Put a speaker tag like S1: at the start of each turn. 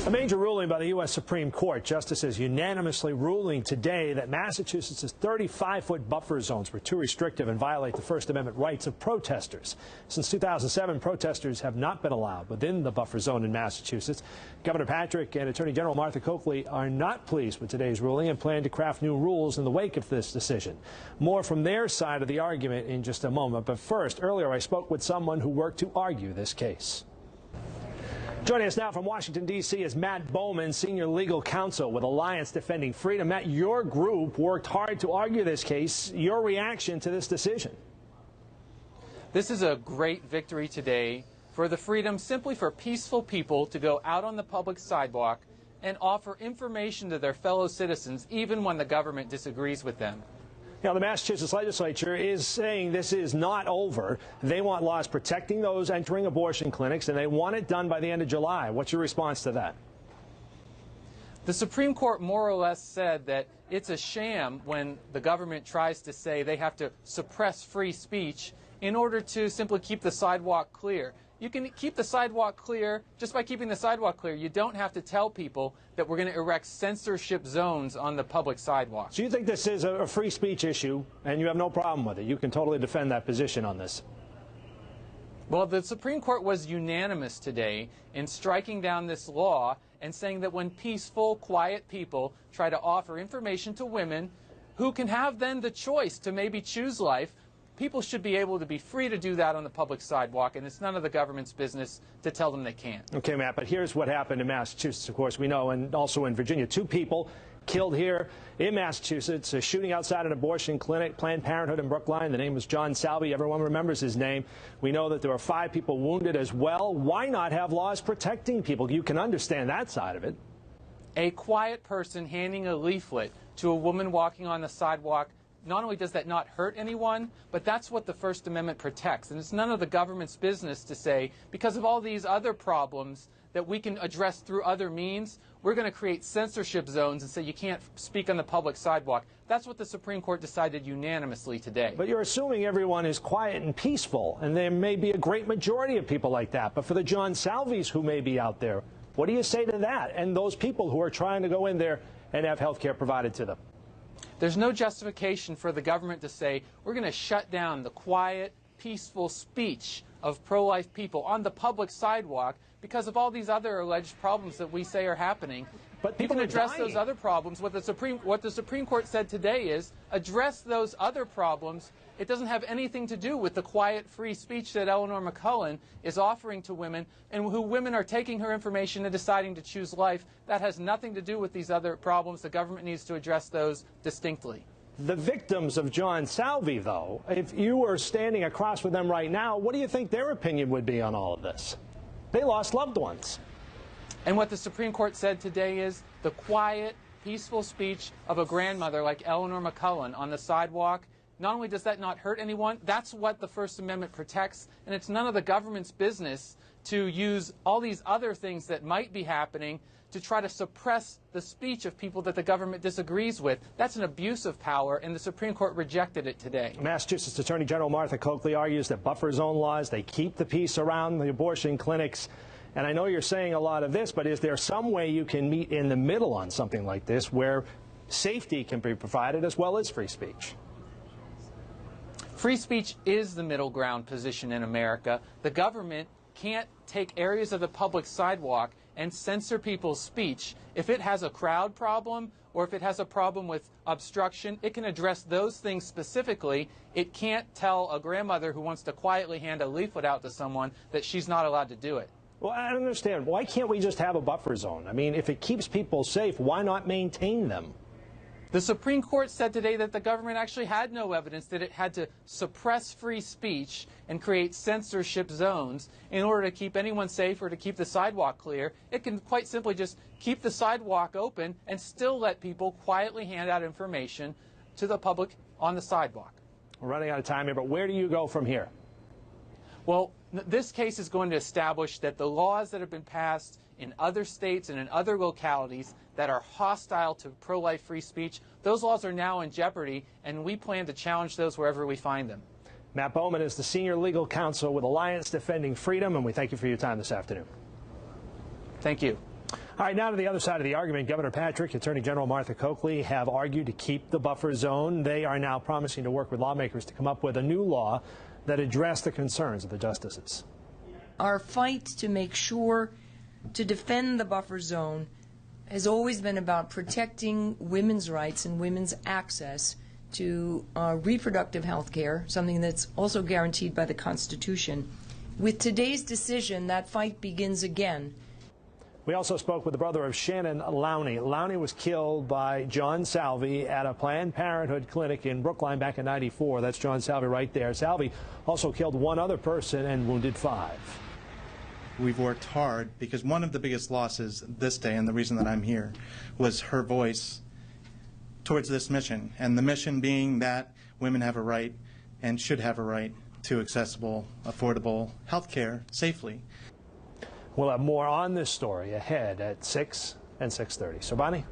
S1: A major ruling by the U.S. Supreme Court. Justices unanimously ruling today that Massachusetts' 35-foot buffer zones were too restrictive and violate the First Amendment rights of protesters. Since 2007, protesters have not been allowed within the buffer zone in Massachusetts. Governor Patrick and Attorney General Martha Coakley are not pleased with today's ruling and plan to craft new rules in the wake of this decision. More from their side of the argument in just a moment. But first, earlier I spoke with someone who worked to argue this case. Joining us now from Washington, D.C. is Matt Bowman, Senior Legal Counsel with Alliance Defending Freedom. Matt, your group worked hard to argue this case. Your reaction to this decision?
S2: This is a great victory today for the freedom simply for peaceful people to go out on the public sidewalk and offer information to their fellow citizens, even when the government disagrees with them.
S1: Now, the Massachusetts legislature is saying this is not over. They want laws protecting those entering abortion clinics, and they want it done by the end of July. What's your response to that?
S2: The Supreme Court more or less said that it's a sham when the government tries to say they have to suppress free speech in order to simply keep the sidewalk clear. You can keep the sidewalk clear just by keeping the sidewalk clear. You don't have to tell people that we're going to erect censorship zones on the public sidewalk.
S1: So you think this is a free speech issue, and you have no problem with it? You can totally defend that position on this.
S2: Well, the Supreme Court was unanimous today in striking down this law and saying that when peaceful, quiet people try to offer information to women who can have then the choice to maybe choose life, people should be able to be free to do that on the public sidewalk, and it's none of the government's business to tell them they can't.
S1: Okay, Matt, but here's what happened in Massachusetts, of course, we know, and also in Virginia. 2 people killed here in Massachusetts, a shooting outside an abortion clinic, Planned Parenthood in Brookline. The name was John Salvi. Everyone remembers his name. We know that there were 5 people wounded as well. Why not have laws protecting people? You can understand that side of it.
S2: A quiet person handing a leaflet to a woman walking on the sidewalk, not only does that not hurt anyone, but that's what the First Amendment protects. And it's none of the government's business to say, because of all these other problems that we can address through other means, we're going to create censorship zones and say you can't speak on the public sidewalk. That's what the Supreme Court decided unanimously today.
S1: But you're assuming everyone is quiet and peaceful, and there may be a great majority of people like that. But for the John Salvis who may be out there, what do you say to that and those people who are trying to go in there and have health care provided to them?
S2: There's no justification for the government to say we're going to shut down the quiet, peaceful speech of pro-life people on the public sidewalk because of all these other alleged problems that we say are happening.
S1: But
S2: people can address those other problems. What the Supreme Court said today is address those other problems. It doesn't have anything to do with the quiet, free speech that Eleanor McCullen is offering to women, and who women are taking her information and deciding to choose life. That has nothing to do with these other problems. The government needs to address those distinctly.
S1: The victims of John Salvi, though, if you were standing across with them right now, what do you think their opinion would be on all of this? They lost loved ones.
S2: And what the Supreme Court said today is the quiet, peaceful speech of a grandmother like Eleanor McCullen on the sidewalk, not only does that not hurt anyone, that's what the First Amendment protects, and it's none of the government's business to use all these other things that might be happening to try to suppress the speech of people that the government disagrees with. That's an abuse of power, and the Supreme Court rejected it today.
S1: Massachusetts Attorney General Martha Coakley argues that buffer zone laws, they keep the peace around the abortion clinics. And I know you're saying a lot of this, but is there some way you can meet in the middle on something like this where safety can be provided as well as free speech?
S2: Free speech is the middle ground position in America. The government can't take areas of the public sidewalk and censor people's speech. If it has a crowd problem or if it has a problem with obstruction, it can address those things specifically. It can't tell a grandmother who wants to quietly hand a leaflet out to someone that she's not allowed to do it.
S1: Well, I don't understand. Why can't we just have a buffer zone? I mean, if it keeps people safe, why not maintain them?
S2: The Supreme Court said today that the government actually had no evidence that it had to suppress free speech and create censorship zones in order to keep anyone safe or to keep the sidewalk clear. It can quite simply just keep the sidewalk open and still let people quietly hand out information to the public on the sidewalk.
S1: We're running out of time here, but where do you go from here?
S2: Well, this case is going to establish that the laws that have been passed in other states and in other localities that are hostile to pro-life free speech, those laws are now in jeopardy, and we plan to challenge those wherever we find them.
S1: Matt Bowman is the Senior Legal Counsel with Alliance Defending Freedom, and we thank you for your time this afternoon.
S2: Thank you.
S1: All right, now to the other side of the argument. Governor Patrick, Attorney General Martha Coakley have argued to keep the buffer zone. They are now promising to work with lawmakers to come up with a new law that address the concerns of the justices.
S3: Our fight to make sure to defend the buffer zone has always been about protecting women's rights and women's access to reproductive health care, something that's also guaranteed by the Constitution. With today's decision, that fight begins again.
S1: We also spoke with the brother of Shannon Lowney. Lowney was killed by John Salvi at a Planned Parenthood clinic in Brookline back in '94. That's John Salvi right there. Salvi also killed one other person and wounded 5.
S4: We've worked hard because one of the biggest losses this day, and the reason that I'm here, was her voice towards this mission. And the mission being that women have a right and should have a right to accessible, affordable health care safely.
S1: We'll have more on this story ahead at 6 and 6:30. So, Bonnie?